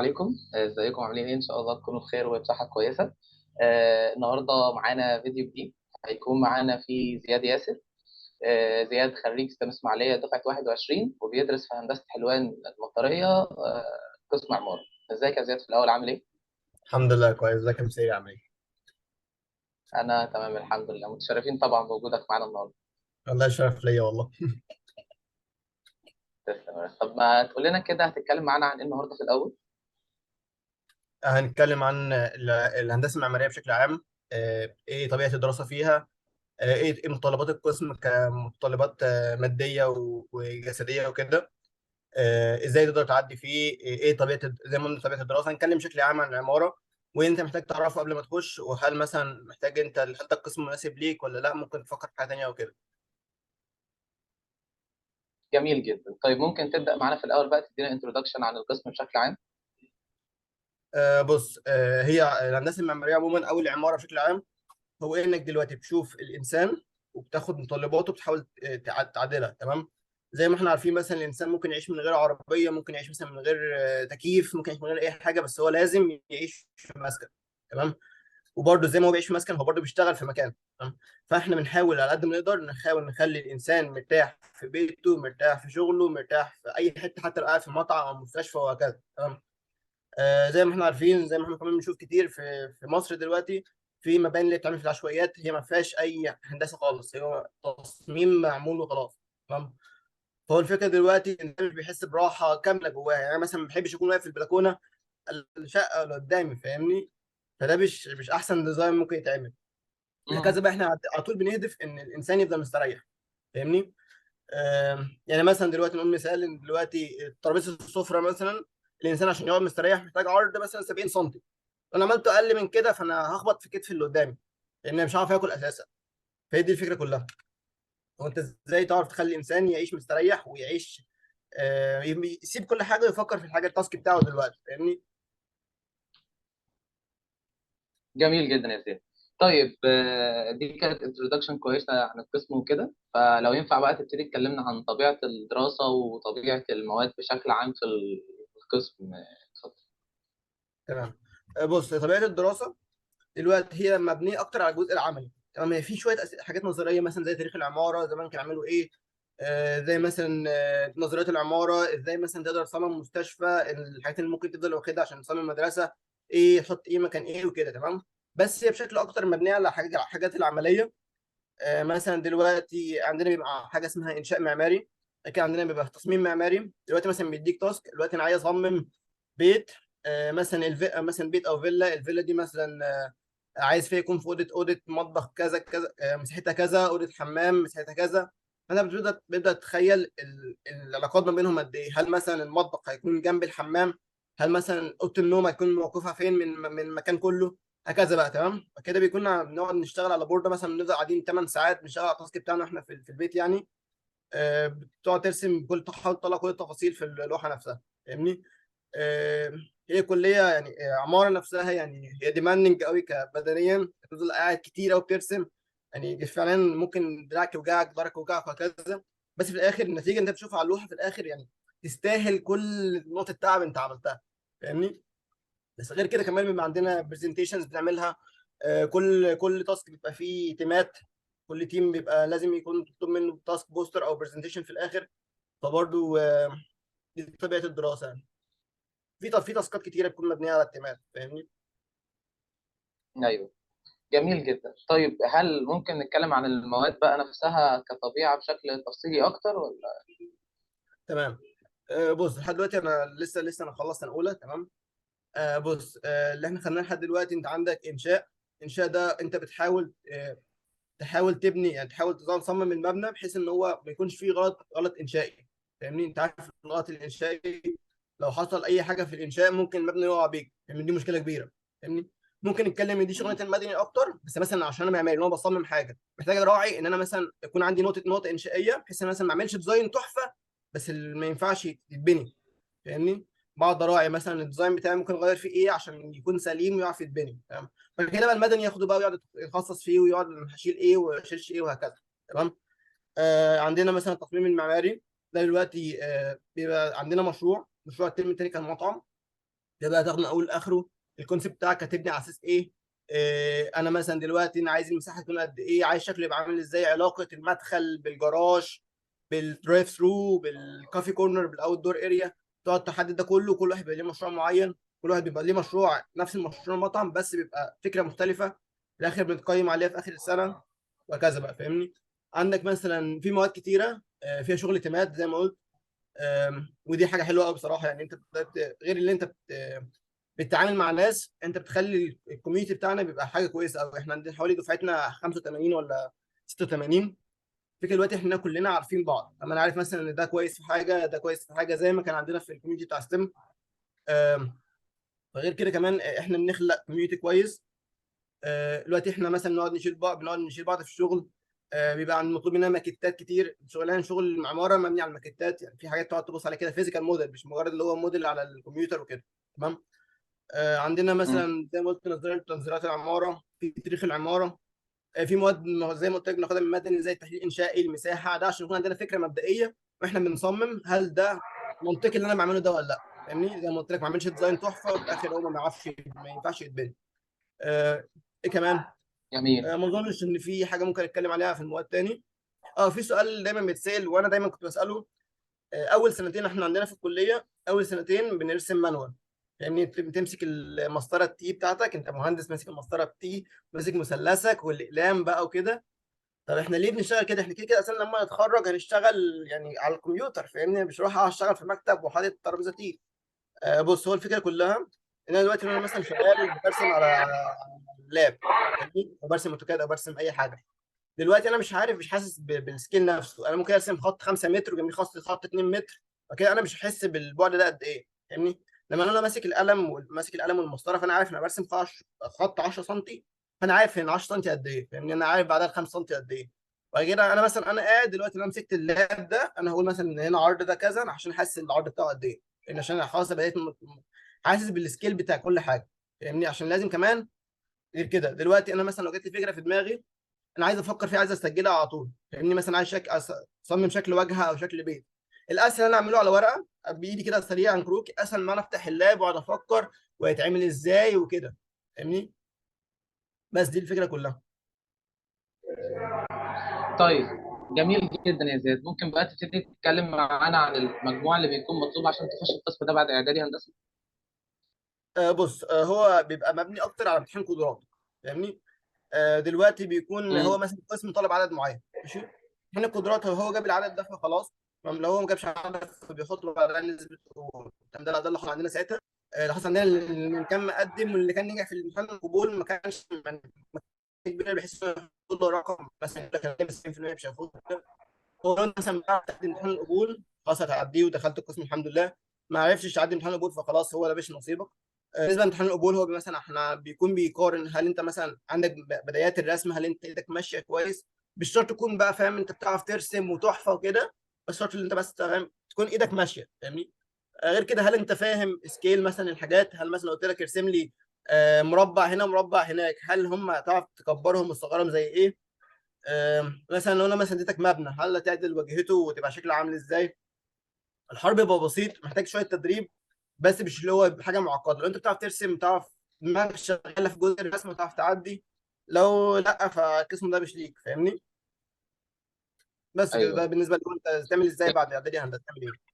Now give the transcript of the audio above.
عليكم. ازيكم عاملين ايه؟ ان شاء الله تكونوا بخير وبصحه كويسه. النهارده معانا فيديو جديد. هيكون معانا فيه زياد ياسر. زياد خريج ستام اسماعيليه دفعه 21 وبيدرس في هندسه حلوان المطريه، قسم عماره. ازيك يا زياد؟ في الاول عامل ايه؟ الحمد لله كويس. ازيك يا مسيري عامل ايه؟ انا تمام الحمد لله، متشرفين طبعا بوجودك معانا النهارده. والله شرف ليا والله. تسلم. طب ما تقول لنا كده، هتتكلم معانا عن ايه النهارده في الاول؟ هنتكلم عن الهندسه المعماريه بشكل عام. ايه طبيعه الدراسه فيها؟ ايه متطلبات القسم كمتطلبات ماديه وجسديه وكده. ازاي تقدر تعدي فيه؟ ايه طبيعه زي ما قلنا طبيعه الدراسه. هنتكلم بشكل عام عن العماره، وانت محتاج تعرفه قبل ما تخش، وهل مثلا محتاج انت هل ده القسم مناسب ليك ولا لا، ممكن تفكر في حاجه تانيه او كده. جميل جدا. طيب ممكن تبدا معانا في الاول بقى، تدينا انتروداكشن عن القسم بشكل عام؟ بص، هي الهندسه المعماريه عموما او العماره بشكل عام، هو انك دلوقتي بتشوف الانسان وبتاخد متطلباته وبتحاول تعدلها. تمام. زي ما احنا عارفين مثلا الانسان ممكن يعيش من غير عربيه، ممكن يعيش مثلا من غير تكييف، ممكن يعيش من غير اي حاجه، بس هو لازم يعيش في مسكن. تمام. وبرده زي ما هو بيعيش في مسكن، هو برده بيشتغل في مكان. تمام. فاحنا بنحاول على قد ما نقدر نحاول نخلي الانسان مرتاح في بيته، مرتاح في شغله، مرتاح في اي حته، حتى لو قاعد في مطعم او مستشفى وهكذا. تمام. زي ما احنا عارفين، زي ما احنا كمان بنشوف كتير في مصر دلوقتي، في مباني اللي بتعمل في العشوائيات هي ما فيهاش اي هندسه خالص، هو تصميم معمول وخلاص. تمام. فهو الفكره دلوقتي ان الناس مش بيحس براحه كامله جواها. يعني أنا مثلا ما بحبش اكون واقف في البلكونه، الشقه اللي قدامي، فاهمني؟ فده مش احسن ديزاين ممكن يتعمل. هكذا بقى احنا على طول بنهدف ان الانسان يفضل مستريح. فاهمني؟ يعني مثلا دلوقتي نقول مثال، ان دلوقتي ترابيزه السفره مثلا، الانسان عشان يقعد مستريح محتاج عرض مثلا 70 سم. لو انا عملته اقل من كده فانا هخبط في كتف اللي قدامي، لان أنا مش هعرف اكل اساسا. فهي دي الفكره كلها. هو انت ازاي تعرف تخلي الانسان يعيش مستريح ويعيش، يسيب كل حاجه ويفكر في الحاجه التاسك بتاعه دلوقتي. فاهمني؟ جميل جدا يا زياد. طيب دي كانت انترودكشن كويسة عن القسم وكده، فلو ينفع بقى تبتدي تكلمنا عن طبيعة الدراسة وطبيعة المواد بشكل عام في القسم. اتفضل. تمام. بص، طبيعه الدراسه دلوقتي هي مبنيه اكتر على الجزء العملي. تمام. هي في شويه حاجات نظريه مثلا زي تاريخ العماره، زمان كانوا يعملوا ايه، زي مثلا نظريات العماره، ازاي مثلا تقدر تصمم مستشفى، الحاجات اللي ممكن تفضل واخدها عشان تصمم مدرسه، ايه تحط ايه مكان ايه وكده. تمام. بس هي بشكل اكتر مبنيه على الحاجات العمليه. مثلا دلوقتي عندنا بيبقى حاجه اسمها انشاء معماري، كان عندنا بيبقى تصميم معماري. دلوقتي مثلا بيديك تاسك، دلوقتي انا عايز اصمم بيت، مثلا مثلا بيت او فيلا. الفيلا دي مثلا عايز فيها يكون في اوضه مطبخ كذا كذا، مساحتها كذا، اوضه حمام مساحتها كذا. فانت بتبدا تتخيل العلاقات ما بينهم قد ايه. هل مثلا المطبخ هيكون جنب الحمام؟ هل مثلا اوضه النوم هيكون موقفها فين من المكان كله؟ هكذا بقى. تمام. كده بيكون بنقعد نشتغل على بورده مثلا، بنفضل قاعدين 8 ساعات بنشتغل على التاسك بتاعنا احنا في البيت يعني. بتقعد ترسم كل، تحاول تطلع كل التفاصيل في اللوحه نفسها. فاهمني؟ آه، هي كليه يعني، عماره نفسها يعني هي ديماندنج قوي كبدنيا، بتفضل قاعد كتير قوي بترسم. يعني فعلا ممكن دراعك يوجعك، ظهرك يوجعك وهكذا. بس في الاخر النتيجه انت بتشوفها على اللوحه في الاخر يعني تستاهل كل نقطه تعب انت عملتها. فاهمني؟ بس غير كده كمان بيبقى عندنا برزنتيشنز بنعملها. كل تاسك بيبقى فيه تيمات، كل تيم بيبقى لازم يكون مطلوب منه تاسك بوستر او برزنتيشن في الاخر. فبرضو دي طبيعه الدراسه يعني. في تاسكات كتيره بتكون مبنيه على التيمات. فاهمني؟ ايوه، جميل جدا. طيب هل ممكن نتكلم عن المواد بقى نفسها كطبيعة بشكل تفصيلي اكتر ولا؟ تمام. بص، لحد دلوقتي انا لسه انا خلصت سنه اولى. تمام. بص، اللي احنا خدناه لحد دلوقتي، انت عندك انشاء ده انت بتحاول تحاول تبني، يعني تحاول تصمم المبنى بحيث ان هو ما يكونش فيه غلط انشائي. فاهمني؟ انت عارف الغلط الانشائي لو حصل اي حاجه في الانشاء ممكن المبنى يقع بيك. فاهمني؟ دي مشكله كبيره. فاهمني؟ ممكن نتكلم ان دي شغله مم. المدني اكتر، بس مثلا عشان انا معماري، ان انا بصمم حاجه محتاج اراعي ان انا مثلا يكون عندي نقطه انشائيه، بحيث ان انا مثلا ما اعملش ديزاين تحفه بس اللي ما ينفعش يتبني. فاهمني؟ بقعد اراعي مثلا الديزاين بتاعي ممكن اغير فيه ايه عشان يكون سليم ويعرف يتبني. تمام. فكده بقى المدني ياخده بقى ويقعد يتخصص فيه ويقعد هشيل ايه واشيلش ايه وهكذا. تمام. عندنا مثلا التصميم المعماري ده دلوقتي بيبقى عندنا مشروع الترم التاني كان مطعم. تبقى تاخد من اول لاخره. الكونسيبت بتاعك هتبني على اساس ايه؟ انا مثلا دلوقتي انا عايز المساحه تكون قد ايه، عايز شكله يبقى عامل ازاي، علاقه المدخل بالجراج، بالدرايف ثرو، بالكافي كورنر، بالاوت دور اريا. تقعد تحدد ده كله. كل واحد بيبقى ليه مشروع معين، كل واحد بيبقى ليه مشروع نفس المشروع المطعم، بس بيبقى فكره مختلفه في الاخر بنتقيم عليها في اخر السنه، وهكذا بقى. فاهمني؟ عندك مثلا في مواد كتيره فيها شغل تيمات زي ما قلت. ودي حاجه حلوه قوي بصراحه. يعني انت غير اللي انت بتتعامل مع ناس، انت بتخلي الكوميونتي بتاعنا بيبقى حاجه كويسه قوي. احنا عندنا حوالي دفعتنا 85 ولا 86. فكرة دلوقتي احنا كلنا عارفين بعض. اما انا عارف مثلا ان ده كويس في حاجه، ده كويس في حاجه، زي ما كان عندنا في الكوميونتي بتاع ستيم. فغير كده كمان احنا بنخلق كوميونتي كويس. دلوقتي احنا مثلا بنقعد نشيل بعض في الشغل. بيبقى عند مطلوب مننا ماكيتات كتير. شغل المعماره مبني على الماكيتات. يعني في حاجات تقعد تبص على كده فيزيكال موديل، مش مجرد اللي هو موديل على الكمبيوتر وكده. تمام. عندنا مم. مثلا زي ما قلت نظريه تنظيرات العماره، في تاريخ العماره. في مواد زي ما قلت لك بناخدها من مدني، زي التحليل الانشائي، المساحه، ده عشان يكون عندنا فكره مبدئيه واحنا بنصمم هل ده منطقي اللي انا بعمله ده ولا لا. فاهمني؟ زي ما قلت لك ما اعملش ديزاين تحفه وفي الاخر هو ما بيعرفش، ما ينفعش يتبني. ايه كمان؟ جميل. ما اظنش ان في حاجه ممكن اتكلم عليها في المواد تاني. في سؤال دايما بيتسال وانا دايما كنت بساله. اول سنتين احنا عندنا في الكليه، اول سنتين بنرسم مانوال. يعني انت بتمسك المسطره التي بتاعتك، انت مهندس ماسك المسطره التي، ماسك مثلثك والاقلام بقى وكده. طب احنا ليه بنشتغل كده؟ احنا كده كده اصلا لما نتخرج هنشتغل يعني على الكمبيوتر. فاهمني؟ مش هروح اشتغل في مكتب وحاطط ترابيزه تي. بص، هو الفكره كلها ان انا دلوقتي لو انا مثلا شغال برسم على اللاب، فاهمني؟ او برسم اوتوكاد او برسم اي حاجه. دلوقتي انا مش عارف، مش حاسس بالسكيل نفسه. انا ممكن ارسم خط 5 متر وجنبيه خط 2 متر، فكده انا مش هحس بالبعد ده قد ايه. فاهمني؟ لما انا ماسك القلم والمسطره، فانا عارف انا برسم خط 10 سم، فانا عارف ان 10 سم قد ايه. فاهمني؟ انا عارف بعدها ال 5 سم قد ايه. وبعد كده انا مثلا انا قاعد دلوقتي انا مسكت اللاب ده، انا هقول مثلا ان هنا عرض ده كذا عشان احس العرض بتاعه قد ايه. لان عشان أنا خلاص بقيت حاسس بالسكيل بتاع كل حاجه. فاهمني؟ عشان لازم كمان غير كده. دلوقتي انا مثلا لو جت لي فكره في دماغي انا عايز افكر فيها، عايز اسجلها على طول. فاهمني؟ مثلا عايز اصمم شكل واجهه او شكل بيت. الاسهل انا اعمله على ورقه بايدي كده سريعا كروك، اسهل ما انا افتح اللاب واقعد افكر ويتعمل ازاي وكده. فاهمني؟ بس دي الفكره كلها. طيب، جميل جدا يا زياد. ممكن بقى تبتدي تتكلم معانا عن المجموع اللي بيكون مطلوب عشان تخش القسم ده بعد اعدادي هندسه؟ بص، هو بيبقى مبني اكتر على امتحان قدرات. فاهمني؟ دلوقتي بيكون هو امم. مثلا قسم طالب عدد معين، ماشي. امتحان القدرات هو جاب العدد ده فخلاص. تمام؟ لو هو ما جابش عدد فبيحط له بعدها نسبه قبول. تمام؟ ده اللي حصل عندنا ساعتها. اللي حصل عندنا اللي كان مقدم واللي كان نجح في الامتحان القبول ما كانش كبير، بحيث انه ياخد له رقم مثلا يقول لك انا جايب 90% مش هياخد. هو لو انت مثلا بتعرف تعدي امتحان القبول خلاص هتعديه ودخلت القسم الحمد لله. ما عرفتش تعدي امتحان القبول فخلاص هو ده مش نصيبك. بالنسبه لامتحان القبول هو مثلا احنا بيكون بيقارن هل انت مثلا عندك بدايات الرسم، هل انت ايدك ماشيه كويس. مش شرط تكون بقى فاهم انت بتعرف ترسم وتحفه وكده، بس شرط ان انت بس فاهم تكون ايدك ماشيه. فاهمني؟ غير كده هل انت فاهم سكيل مثلا الحاجات؟ هل مثلا قلت لك ارسم لي مربع هنا مربع هناك، هل هم تعرف تكبرهم وتصغرهم زي ايه؟ مثلا لو انا مثلا اديتك مبنى، هل هتعدل واجهته وتبقى شكله عامل ازاي؟ الحوار بيبقى بسيط، محتاج شويه تدريب، بس مش اللي هو حاجه معقده. لو انت بتعرف ترسم، بتعرف دماغك شغاله في جزء الرسم وتعرف تعدي. لو لا فالقسم ده مش ليك. فاهمني؟ بس كده. ده ايوه. بالنسبه لو انت تعمل ازاي بعد اعدادي هندسه تعمل ايه.